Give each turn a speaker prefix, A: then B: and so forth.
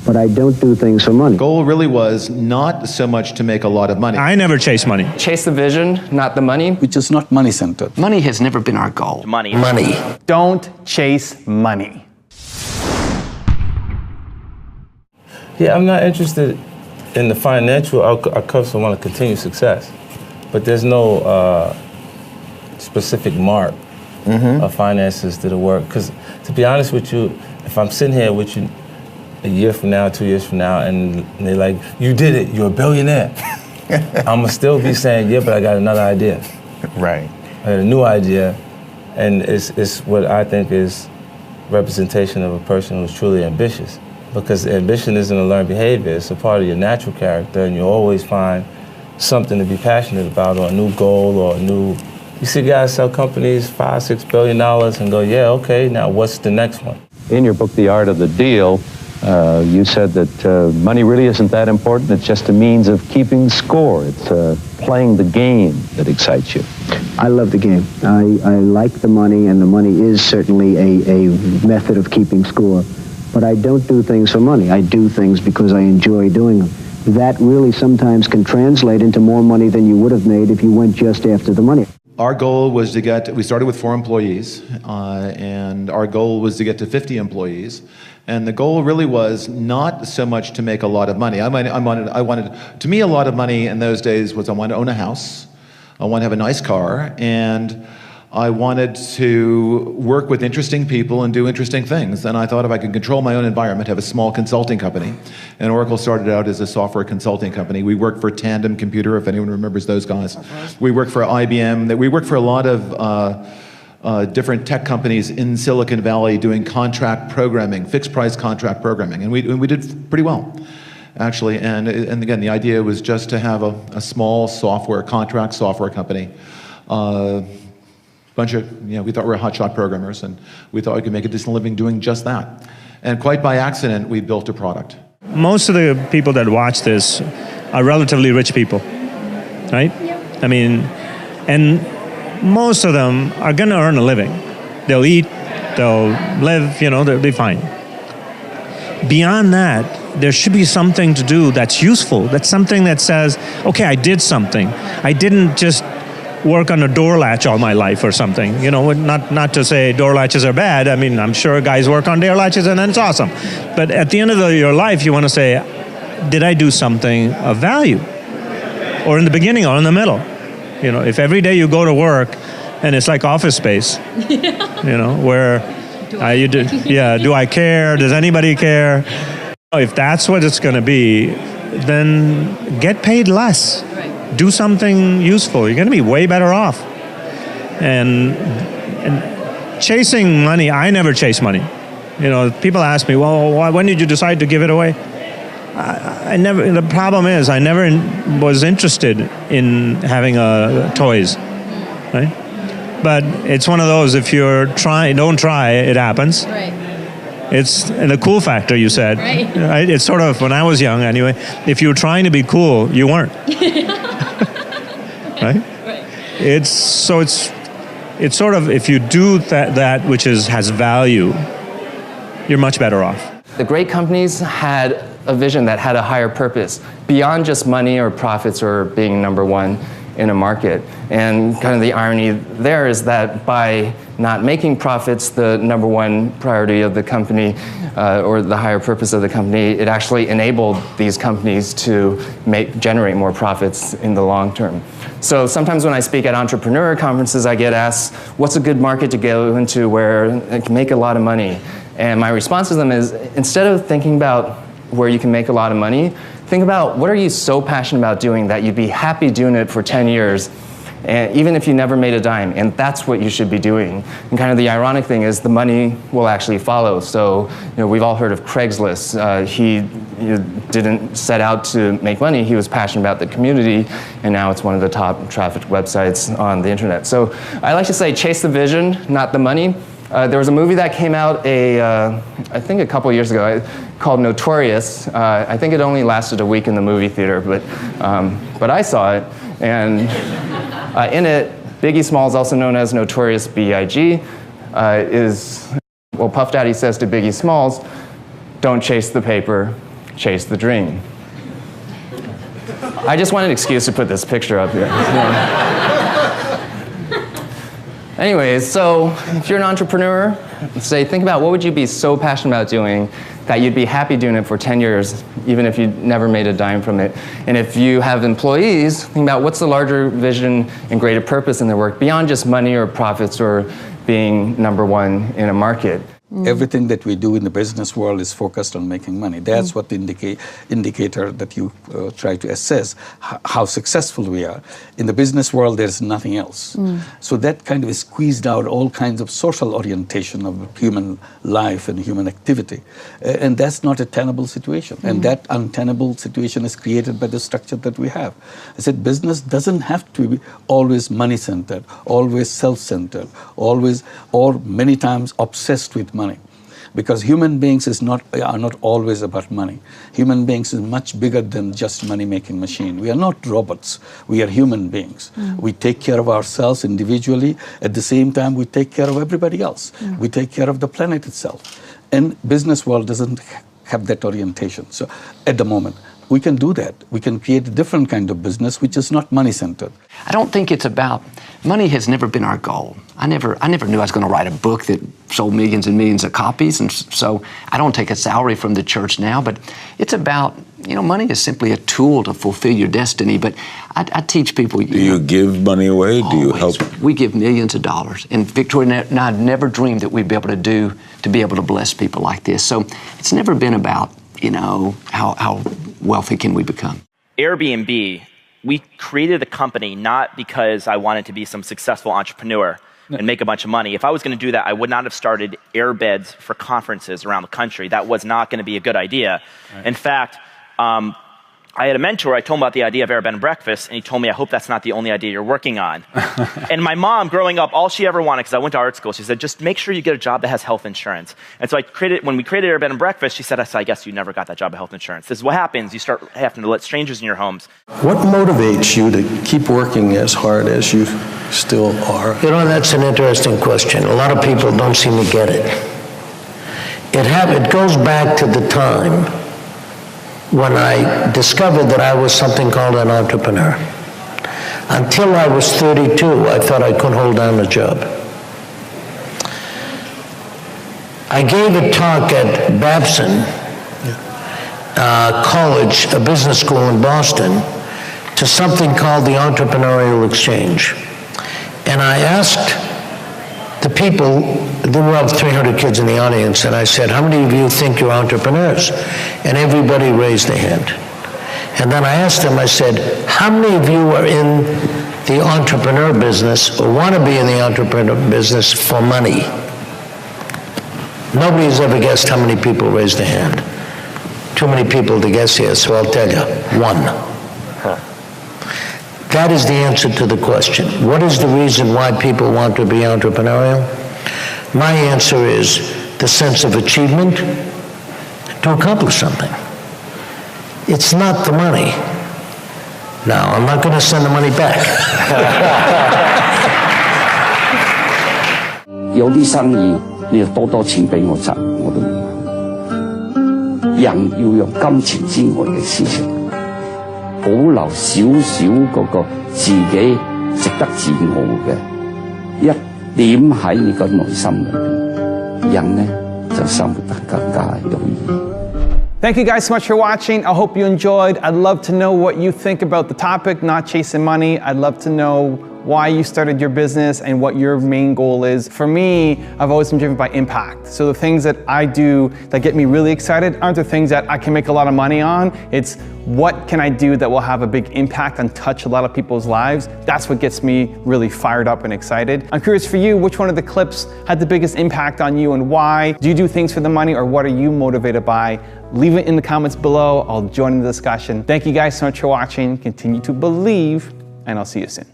A: but I don't do things for money.
B: Goal really was not so much to make a lot of money.
C: I never chase money.
D: Chase the vision, not the money.
E: Which is not money-centered.
F: Money has never been our goal.
G: Money.
H: Don't chase money.
I: Yeah, I'm not interested in the financial outcomes. I want to continue success, but there's no specific mark of finances that'll work. Because to be honest with you, if I'm sitting here with you a year from now, 2 years from now, and they're like, you did it, you're a billionaire. I'm gonna still be saying, yeah, but I got another idea.
H: Right.
I: I got a new idea, and it's what I think is representation of a person who's truly ambitious. Because ambition isn't a learned behavior, it's a part of your natural character, and you always find something to be passionate about, or a new goal, or a new... You see guys sell companies $5-6 billion and go, yeah, okay, now what's the next one?
A: In your book, The Art of the Deal, you said that money really isn't that important. It's just a means of keeping score. It's playing the game that excites you. I love the game. I like the money, and the money is certainly a method of keeping score. But I don't do things for money. I do things because I enjoy doing them. That really sometimes can translate into more money than you would have made if you went just after the money.
B: Our goal was to we started with 4 employees, and our goal was to get to 50 employees. And the goal really was not so much to make a lot of money. I wanted, to me, a lot of money in those days was I wanted to own a house, I wanted to have a nice car, and I wanted to work with interesting people and do interesting things. And I thought if I could control my own environment, have a small consulting company. And Oracle started out as a software consulting company. We worked for Tandem Computer, if anyone remembers those guys. We worked for IBM. We worked for a lot of different tech companies in Silicon Valley doing contract programming, fixed price contract programming. And we did pretty well, actually. And again, the idea was just to have a small contract software company. We thought we were hotshot programmers, and we thought we could make a decent living doing just that. And quite by accident, we built a product.
C: Most of the people that watch this are relatively rich people, right? Yep. I mean, and most of them are going to earn a living. They'll eat, they'll live, they'll be fine. Beyond that, there should be something to do that's useful. That's something that says, okay, I did something. I didn't just work on a door latch all my life or something. Not to say door latches are bad. I mean, I'm sure guys work on door latches and it's awesome. But at the end of your life, you want to say, did I do something of value? Or in the beginning or in the middle. If every day you go to work and it's like Office Space, where do I care? Does anybody care? If that's what it's going to be, then get paid less. Do something useful. You're going to be way better off. And chasing money, I never chase money. People ask me, well, when did you decide to give it away? I never. The problem is, I never was interested in having toys, right? But it's one of those. If you're don't try, it happens. Right. It's the cool factor you said. Right. It's sort of when I was young, anyway. If you were trying to be cool, you weren't. Right? It's sort of, if you do that which has value, you're much better off.
D: The great companies had a vision that had a higher purpose beyond just money or profits or being number one in a market. And kind of the irony there is that by not making profits the number one priority of the company or the higher purpose of the company, it actually enabled these companies to generate more profits in the long term. So sometimes when I speak at entrepreneur conferences, I get asked, what's a good market to go into where it can make a lot of money? And my response to them is, instead of thinking about where you can make a lot of money, think about what are you so passionate about doing that you'd be happy doing it for 10 years, and even if you never made a dime, and that's what you should be doing. And kind of the ironic thing is the money will actually follow. So we've all heard of Craigslist. He didn't set out to make money. He was passionate about the community, and now it's one of the top trafficked websites on the internet. So I like to say chase the vision, not the money. There was a movie that came out I think a couple years ago called Notorious. I think it only lasted a week in the movie theater, but I saw it. And in it, Biggie Smalls, also known as Notorious B.I.G., Puff Daddy says to Biggie Smalls, don't chase the paper, chase the dream. I just wanted an excuse to put this picture up here. Anyways, so if you're an entrepreneur, think about what would you be so passionate about doing that you'd be happy doing it for 10 years, even if you never made a dime from it. And if you have employees, think about what's the larger vision and greater purpose in their work beyond just money or profits or being number one in a market.
E: Everything that we do in the business world is focused on making money. That's what the indicator that you try to assess how successful we are. In the business world, there's nothing else. So that kind of squeezed out all kinds of social orientation of human life and human activity. And that's not a tenable situation. And that untenable situation is created by the structure that we have. I said business doesn't have to be always money-centered, always self-centered, always, or many times obsessed with money. Because human beings are not always about money. Human beings is much bigger than just money-making machine. We are not robots. We are human beings. We take care of ourselves individually. At the same time, we take care of everybody else. We take care of the planet itself. And business world doesn't have that orientation. So at the moment, we can do that. We can create a different kind of business which is not money-centered.
F: I don't think it's about, money has never been our goal. I never knew I was going to write a book that sold millions and millions of copies, and so I don't take a salary from the church now, but it's about, money is simply a tool to fulfill your destiny, but I teach people...
G: Do you give money away? Do you help?
F: We give millions of dollars, and Victoria and I never dreamed that we'd be able to be able to bless people like this, so it's never been about, how wealthy can we become?
J: Airbnb, we created the company not because I wanted to be some successful entrepreneur and make a bunch of money. If I was going to do that, I would not have started Airbeds for conferences around the country. That was not going to be a good idea. Right. In fact, I had a mentor, I told him about the idea of Airbed and Breakfast, and he told me, I hope that's not the only idea you're working on. And my mom, growing up, all she ever wanted, because I went to art school, she said, just make sure you get a job that has health insurance. And so when we created Airbed and Breakfast, she said, I guess you never got that job of health insurance. This is what happens. You start having to let strangers in your homes.
K: What motivates you to keep working as hard as you still are?
L: That's an interesting question. A lot of people don't seem to get it. It goes back to the time when I discovered that I was something called an entrepreneur. Until I was 32, I thought I couldn't hold down a job. I gave a talk at Babson College, a business school in Boston, to something called the Entrepreneurial Exchange. And I asked the people, there were about 300 kids in the audience, and I said, how many of you think you're entrepreneurs? And everybody raised their hand. And then I asked them, I said, how many of you are in the entrepreneur business or want to be in the entrepreneur business for money? Nobody has ever guessed how many people raised their hand. Too many people to guess here, so I'll tell you, one. That is the answer to the question. What is the reason why people want to be entrepreneurial? My answer is the sense of achievement to accomplish something. It's not the money. Now, I'm not going to send the money back.
M: 有啲生意你就多多錢俾我賺，我都人要用金錢之外嘅事情。 保留少少嗰個自己值得自傲嘅一點喺你個內心裏邊，人呢就生活得更加容易。
H: Thank you guys so much for watching. I hope you enjoyed. I'd love to know what you think about the topic, not chasing money. I'd love to know why you started your business and what your main goal is. For me, I've always been driven by impact. So the things that I do that get me really excited aren't the things that I can make a lot of money on. It's what can I do that will have a big impact and touch a lot of people's lives. That's what gets me really fired up and excited. I'm curious for you, which one of the clips had the biggest impact on you and why? Do you do things for the money or what are you motivated by? Leave it in the comments below. I'll join in the discussion. Thank you guys so much for watching. Continue to believe and I'll see you soon.